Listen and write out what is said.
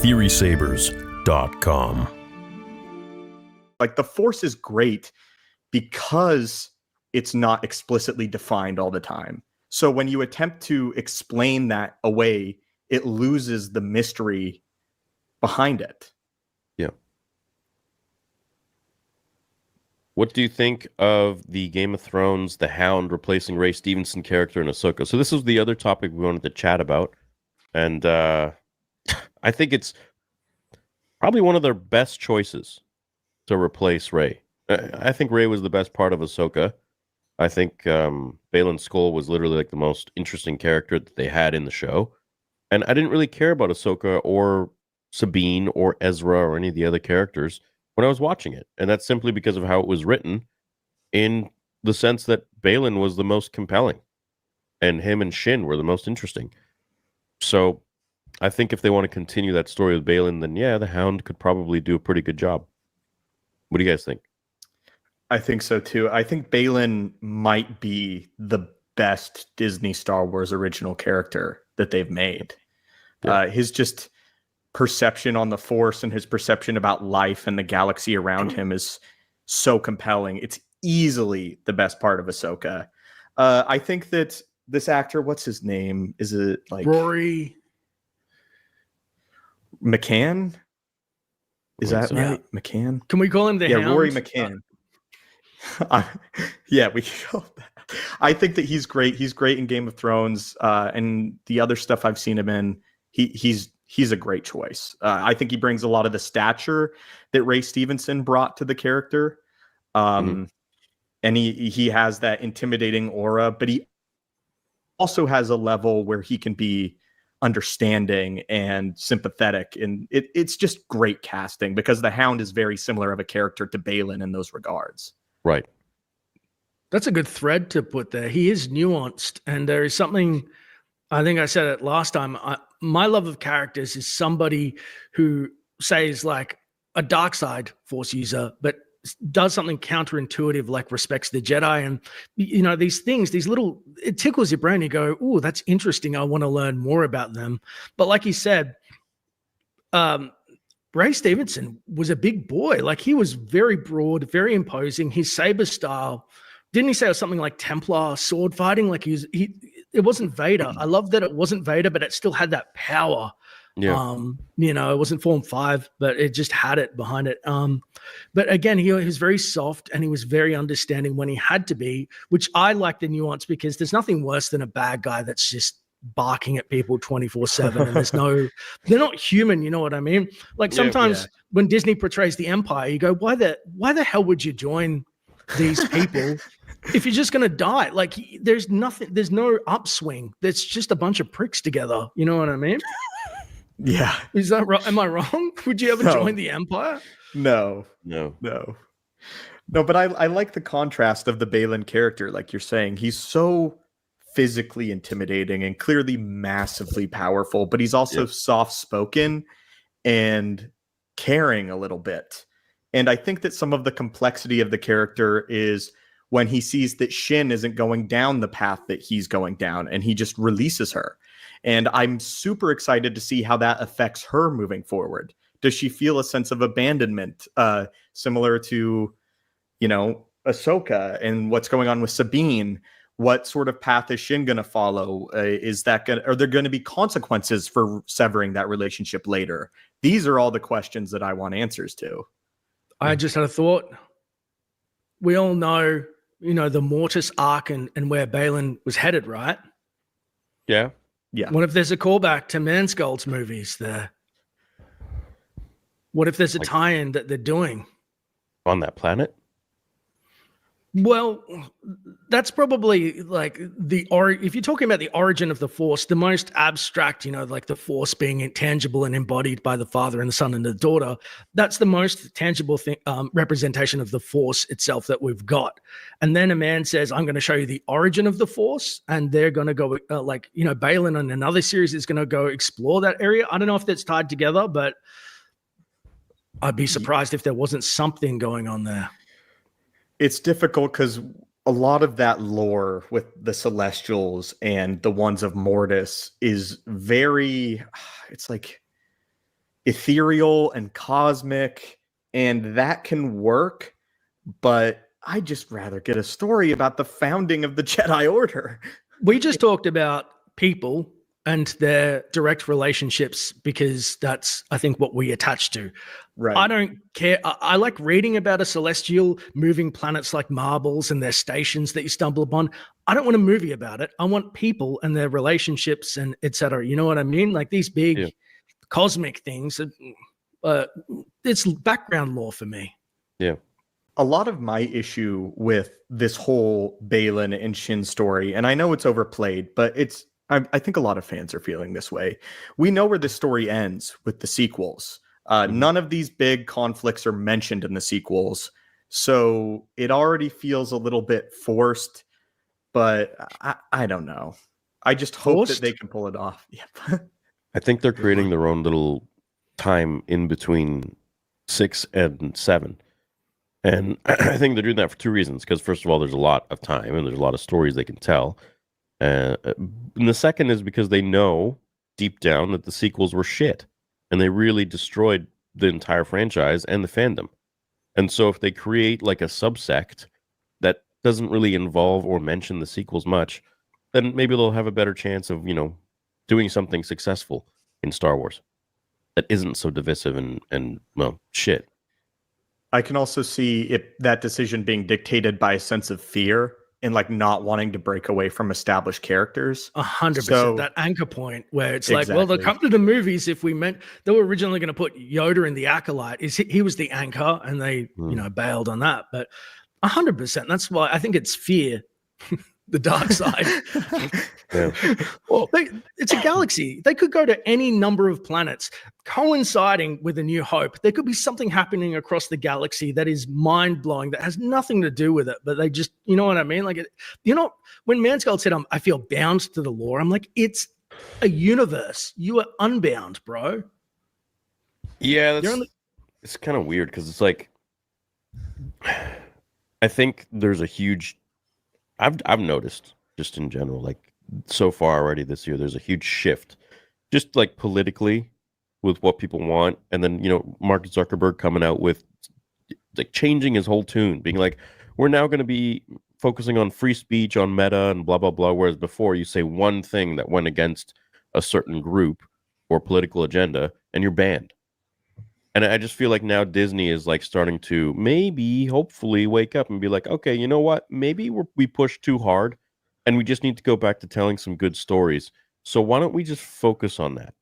TheorySabers.com. Like, the Force is great because it's not explicitly defined all the time. So when you attempt to explain that away, it loses the mystery behind it. Yeah. What do you think of the Game of Thrones, the Hound replacing Ray Stevenson character in Ahsoka? So this was the other topic we wanted to chat about. And I think it's probably one of their best choices to replace Ray. I think Ray was the best part of Ahsoka. I think Baylan Skoll was literally like the most interesting character that they had in the show. And I didn't really care about Ahsoka or Sabine or Ezra or any of the other characters when I was watching it. And that's simply because of how it was written, in the sense that Balin was the most compelling and him and Shin were the most interesting. So I think if they want to continue that story with Balin, then yeah, the Hound could probably do a pretty good job. What do you guys think? I think so too. I think Balin might be the best Disney Star Wars original character that they've made. Yeah. His just perception on the Force and his perception about life and the galaxy around him is so compelling. It's easily the best part of Ahsoka. I think that this actor, what's his name? Is it like Rory McCann? Is that right? Yeah. McCann? Can we call him the Hound? Rory McCann. Yeah, we can call that. I think that he's great. He's great in Game of Thrones, and the other stuff I've seen him in. He's a great choice. I think he brings a lot of the stature that Ray Stevenson brought to the character, and he has that intimidating aura. But he also has a level where he can be understanding and sympathetic, and it's just great casting because the Hound is very similar of a character to Balin in those regards. Right. That's a good thread to put there. He is nuanced, and there is something, I think I said it last time, my love of characters is somebody who says like a dark side Force user, but does something counterintuitive, like respects the Jedi. And, you know, these things, these little, it tickles your brain. You go, oh, that's interesting. I want to learn more about them. But like you said, Ray Stevenson was a big boy. Like, he was very broad, very imposing. His saber style, didn't he say it was something like Templar sword fighting? Like it wasn't Vader. I love that it wasn't Vader, but it still had that power. Yeah. You know, it wasn't Form 5, but it just had it behind it. But again, he was very soft and he was very understanding when he had to be, which I like the nuance, because there's nothing worse than a bad guy that's just barking at people 24/7 and they're not human, you know what I mean? Like sometimes when Disney portrays the Empire, you go, why the hell would you join these people if you're just gonna die? Like, there's no upswing. There's just a bunch of pricks together, you know what I mean? Yeah. Is that right? Am I wrong? Would you ever join the Empire? No, but I like the contrast of the Baylan character. Like you're saying, he's so physically intimidating and clearly massively powerful, but he's also soft-spoken and caring a little bit. And I think that some of the complexity of the character is when he sees that Shin isn't going down the path that he's going down, and he just releases her. And I'm super excited to see how that affects her moving forward. Does she feel a sense of abandonment, similar to, you know, Ahsoka, and what's going on with Sabine? What sort of path is Shin going to follow? Are there going to be consequences for severing that relationship later? These are all the questions that I want answers to. I just had a thought. We all know, you know, the Mortis arc and where Balin was headed, right? Yeah. Yeah. What if there's a callback to Manskull's movies there? What if there's a tie-in that they're doing on that planet? Well, that's probably like if you're talking about the origin of the Force, the most abstract, you know, like the Force being intangible and embodied by the Father and the Son and the Daughter, that's the most tangible thing, representation of the Force itself that we've got. And then a man says, I'm going to show you the origin of the Force, and they're going to go like, you know, Balin in another series is going to go explore that area. I don't know if that's tied together, but I'd be surprised if there wasn't something going on there. It's difficult because a lot of that lore with the Celestials and the ones of Mortis is very, it's ethereal and cosmic, and that can work, but I'd just rather get a story about the founding of the Jedi Order. We just talked about people and their direct relationships because that's, I think, what we attach to. Right. I don't care. I like reading about a celestial moving planets like marbles and their stations that you stumble upon. I don't want a movie about it. I want people and their relationships and etc. You know what I mean? Like these big cosmic things. It's background lore for me. Yeah. A lot of my issue with this whole Baylan and Shin story, and I know it's overplayed, but I think a lot of fans are feeling this way. We know where the story ends with the sequels. None of these big conflicts are mentioned in the sequels, so it already feels a little bit forced, but I don't know. I just hope that they can pull it off. Yep. I think they're creating their own little time in between 6 and 7. And I think they're doing that for 2 reasons. Because first of all, there's a lot of time and there's a lot of stories they can tell. And the second is because they know deep down that the sequels were shit. And they really destroyed the entire franchise and the fandom. And so if they create like a subsect that doesn't really involve or mention the sequels much, then maybe they'll have a better chance of, doing something successful in Star Wars that isn't so divisive and well, shit. I can also see that decision being dictated by a sense of fear and like not wanting to break away from established characters. 100%. That anchor point where it's like, well, they'll come to the movies if we meant they were originally going to put Yoda in the Acolyte. He was the anchor, and they bailed on that. But 100%. That's why I think it's fear. The dark side. Well, it's a galaxy. They could go to any number of planets coinciding with A New Hope. There could be something happening across the galaxy that is mind-blowing, that has nothing to do with it, but they just, you know what I mean? Like, when Mansgold said, I feel bound to the lore, I'm like, it's a universe. You are unbound, bro. Yeah, it's kind of weird because it's like, I think there's a huge, I've noticed just in general, like so far already this year, there's a huge shift just like politically with what people want. And then, Mark Zuckerberg coming out with like changing his whole tune, being like, we're now going to be focusing on free speech on Meta and blah, blah, blah. Whereas before you say one thing that went against a certain group or political agenda and you're banned. And I just feel like now Disney is like starting to maybe, hopefully wake up and be like, okay, you know what? Maybe we push too hard and we just need to go back to telling some good stories. So why don't we just focus on that?